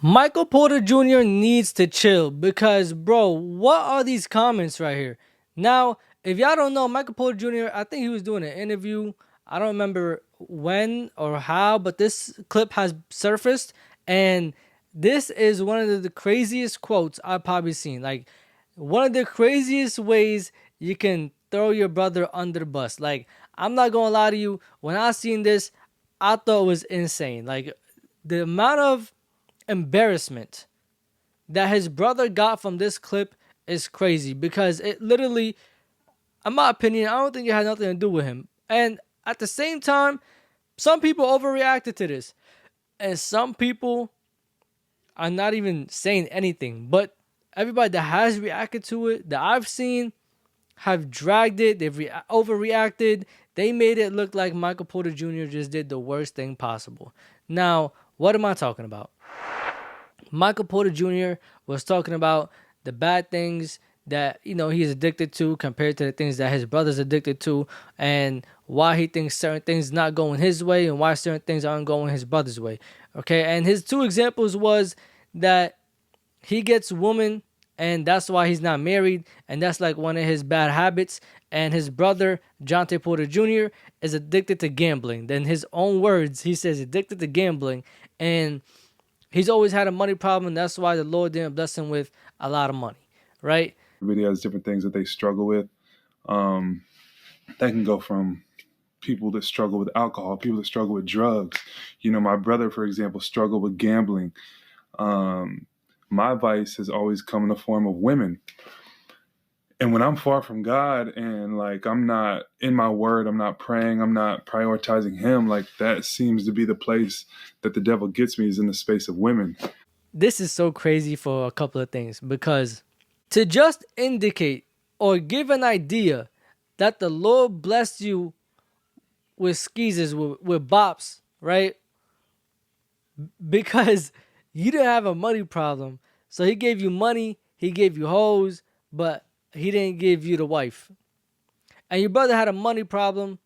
Michael Porter Jr. needs to chill because, bro, what are these comments right here? Now, if y'all don't know, Michael Porter Jr., I think he was doing an interview. I don't remember when or how, but this clip has surfaced, and this is one of the craziest quotes I've probably seen. Like, one of the craziest ways you can throw your brother under the bus. Like, I'm not gonna lie to you, when I seen this, I thought it was insane. Like, the amount of embarrassment that his brother got from this clip is crazy because it literally, in my opinion, I don't think it had nothing to do with him. And at the same time, some people overreacted to this, and some people are not even saying anything. But everybody that has reacted to it, that I've seen, have dragged it. They've overreacted. They made it look like Michael Porter Jr. just did the worst thing possible. Now, what am I talking about? Michael Porter Jr. was talking about the bad things that he's addicted to compared to the things that his brother's addicted to, and why he thinks certain things not going his way and why certain things aren't going his brother's way. Okay, and his two examples was that he gets woman and that's why he's not married, and that's like one of his bad habits. And his brother Jontay Porter Jr. is addicted to gambling. Then his own words, he says addicted to gambling, and he's always had a money problem. That's why the Lord didn't bless him with a lot of money, right? Everybody has different things that they struggle with. That can go from people that struggle with alcohol, people that struggle with drugs. My brother, for example, struggled with gambling. My vice has always come in the form of women. And when I'm far from God and like I'm not in my word, I'm not praying, I'm not prioritizing him, like that seems to be the place that the devil gets me, is in the space of women. This is so crazy for a couple of things, because to just indicate or give an idea that the Lord blessed you with skeezers, with bops, right? Because you didn't have a money problem. So he gave you money, he gave you hoes, but he didn't give you the wife. And your brother had a money problem,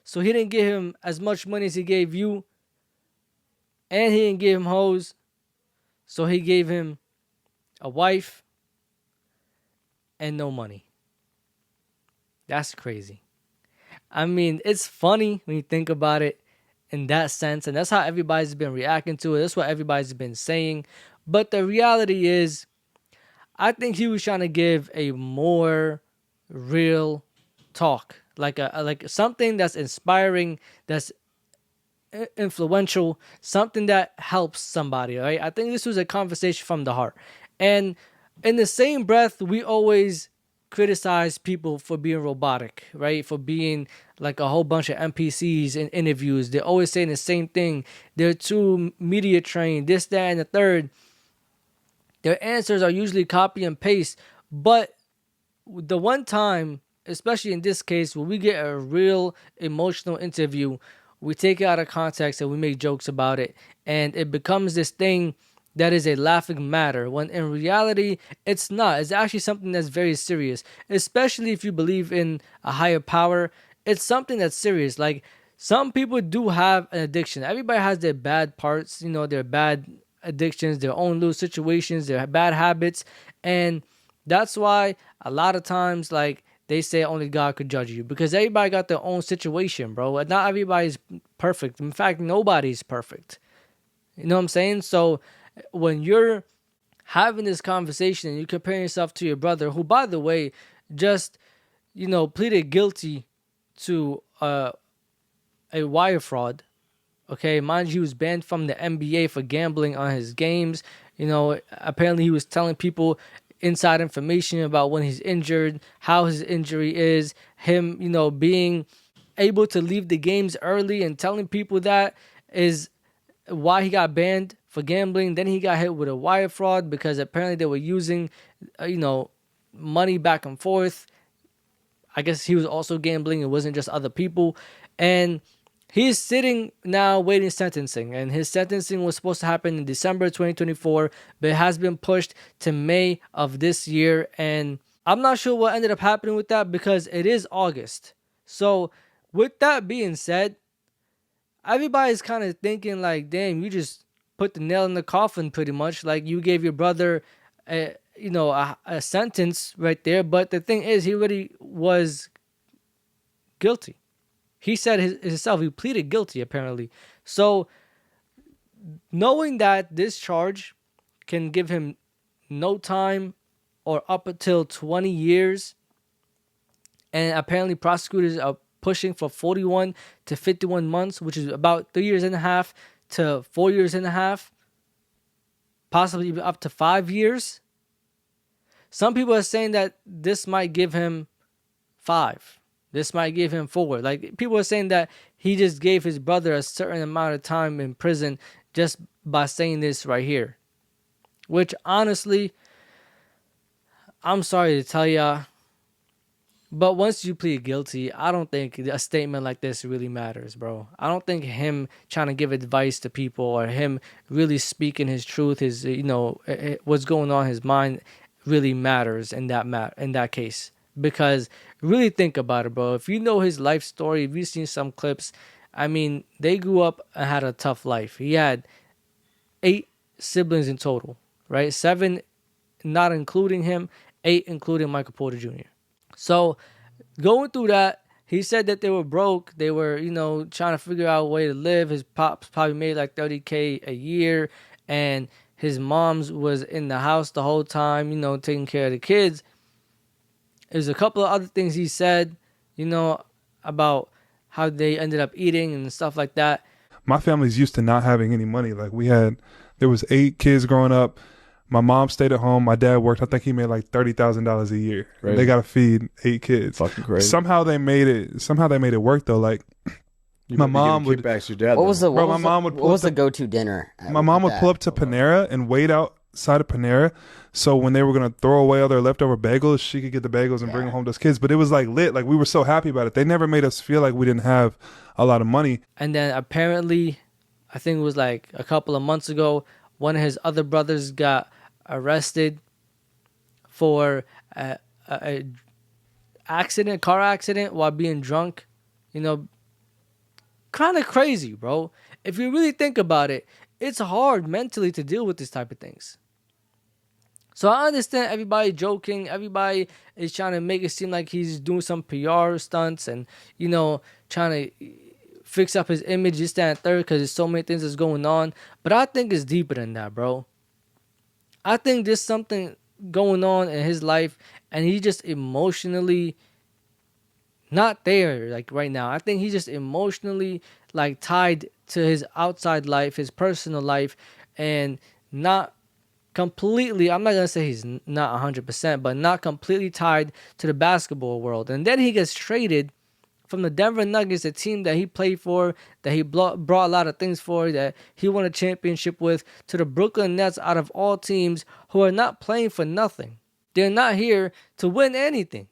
so he didn't give him as much money as he gave you, and he didn't give him hoes, so he gave him a wife and no money. That's crazy. I mean, it's funny when you think about it in that sense, and that's how everybody's been reacting to it. That's what everybody's been saying. But the reality is, I think he was trying to give a more real talk, like something that's inspiring, that's influential, something that helps somebody, right? I think this was a conversation from the heart. And in the same breath, we always criticize people for being robotic, right? For being like a whole bunch of NPCs in interviews. They're always saying the same thing. They're too media trained, this, that, and the third. Their answers are usually copy and paste. But the one time, especially in this case, when we get a real emotional interview, we take it out of context and we make jokes about it, and it becomes this thing that is a laughing matter, when in reality it's not. It's actually something that's very serious, especially if you believe in a higher power. It's something that's serious. Like, some people do have an addiction. Everybody has their bad parts, their bad addictions, their own little situations, their bad habits. And that's why a lot of times, like, they say only God could judge you, because everybody got their own situation, bro. Not everybody's perfect. In fact, nobody's perfect. You know what I'm saying? So when you're having this conversation and you're comparing yourself to your brother, who, by the way, just, pleaded guilty to a wire fraud. Okay, mind you, he was banned from the NBA for gambling on his games. Apparently he was telling people inside information about when he's injured, how his injury is, him, being able to leave the games early, and telling people that is why he got banned for gambling. Then he got hit with a wire fraud because apparently they were using, money back and forth. I guess he was also gambling. It wasn't just other people. And he's sitting now waiting sentencing. And his sentencing was supposed to happen in December 2024, but it has been pushed to May of this year. And I'm not sure what ended up happening with that, because it is August. So with that being said, everybody's kind of thinking like, damn, you just put the nail in the coffin pretty much. Like you gave your brother a sentence right there, but the thing is he already was guilty. He said himself he pleaded guilty apparently. So knowing that this charge can give him no time or up until 20 years, and apparently prosecutors are pushing for 41 to 51 months, which is about 3 years and a half to 4 years and a half, possibly even up to 5 years. Some people are saying that this might give him 5. This might give him 4. Like people are saying that he just gave his brother a certain amount of time in prison just by saying this right here. Which honestly, I'm sorry to tell y'all, but once you plead guilty, I don't think a statement like this really matters, bro. I don't think him trying to give advice to people or him really speaking his truth, his what's going on in his mind really matters in that case. Because really think about it, bro. If you know his life story, if you've seen some clips, I mean, they grew up and had a tough life. He had 8 siblings in total, right? 7 not including him, 8 including Michael Porter Jr. So going through that, he said that they were broke. They were, trying to figure out a way to live. His pops probably made like 30K a year, and his mom's was in the house the whole time, taking care of the kids. There's a couple of other things he said, about how they ended up eating and stuff like that. My family's used to not having any money. Like there was 8 kids growing up. My mom stayed at home. My dad worked. I think he made like $30,000 a year. Right. They got to feed 8 kids. Fucking crazy. Somehow they made it work though. Like my mom would. Kickbacks your dad. What was the go-to dinner? My mom would pull up to Panera and wait outside of Panera. So when they were gonna throw away all their leftover bagels, she could get the bagels and bring them home to us kids. But it was like lit. Like we were so happy about it. They never made us feel like we didn't have a lot of money. And then apparently, I think it was like a couple of months ago, one of his other brothers got arrested for a car accident while being drunk. Kind of crazy, bro. If you really think about it, it's hard mentally to deal with this type of things. So I understand everybody joking. Everybody is trying to make it seem like he's doing some PR stunts and, trying to fix up his image, this, that, and third, because there's so many things that's going on. But I think it's deeper than that, bro. I think there's something going on in his life, and he just emotionally not there, like right now. I think he's just emotionally like tied to his outside life, his personal life, and not completely, I'm not going to say he's not 100%, but not completely tied to the basketball world. And then he gets traded from the Denver Nuggets, a team that he played for, that he brought a lot of things for, that he won a championship with, to the Brooklyn Nets, out of all teams, who are not playing for nothing. They're not here to win anything.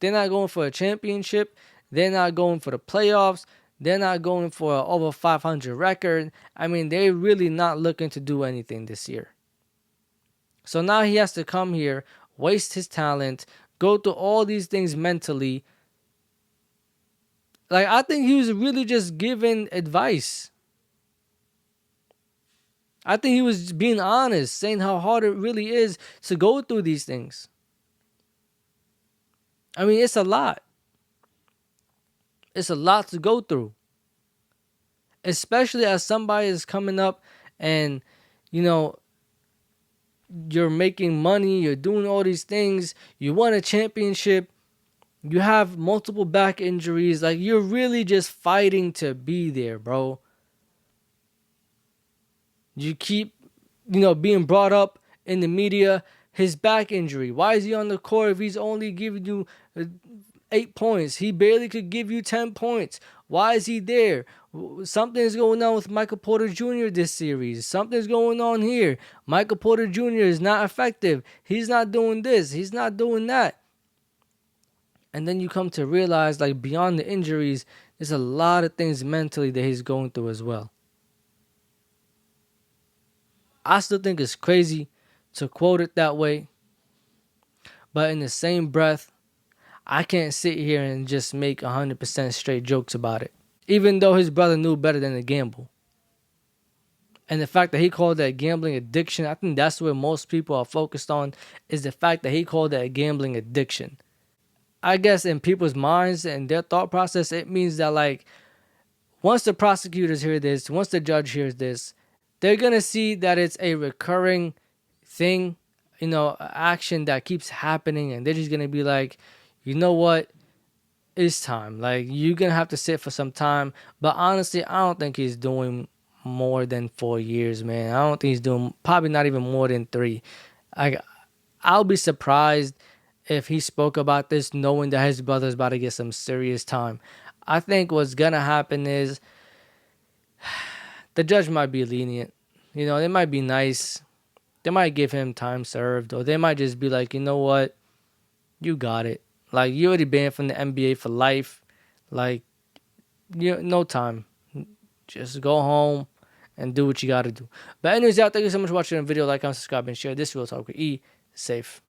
They're not going for a championship. They're not going for the playoffs. They're not going for an over 500 record. I mean, they're really not looking to do anything this year. So now he has to come here, waste his talent, go through all these things mentally. Like, I think he was really just giving advice. I think he was being honest, saying how hard it really is to go through these things. I mean, it's a lot. It's a lot to go through. Especially as somebody is coming up and, you're making money, you're doing all these things, you won a championship, you have multiple back injuries. Like, you're really just fighting to be there, bro. You keep, being brought up in the media, his back injury. Why is he on the court if he's only giving you 8 points? He barely could give you 10 points. Why is he there? Something's going on with Michael Porter Jr. this series. Something's going on here. Michael Porter Jr. is not effective. He's not doing this. He's not doing that. And then you come to realize, like, beyond the injuries, there's a lot of things mentally that he's going through as well. I still think it's crazy to quote it that way. But in the same breath, I can't sit here and just make 100% straight jokes about it. Even though his brother knew better than to gamble. And the fact that he called that gambling addiction, I think that's where most people are focused on, is the fact that he called that a gambling addiction. I guess in people's minds and their thought process, it means that like once the prosecutors hear this, once the judge hears this, they're gonna see that it's a recurring thing, action that keeps happening, and they're just gonna be like, you know what, it's time. Like you're gonna have to sit for some time. But honestly, I don't think he's doing more than 4 years, man. I don't think he's doing probably not even more than three. I I'll be surprised if he spoke about this knowing that his brother's about to get some serious time. I think what's gonna happen is the judge might be lenient. They might be nice. They might give him time served, or they might just be like, you know what, you got it. Like you already banned from the NBA for life. Like no time. Just go home and do what you gotta do. But anyways, y'all, thank you so much for watching the video. Like, comment, subscribe, and share. This real talk with E. Safe.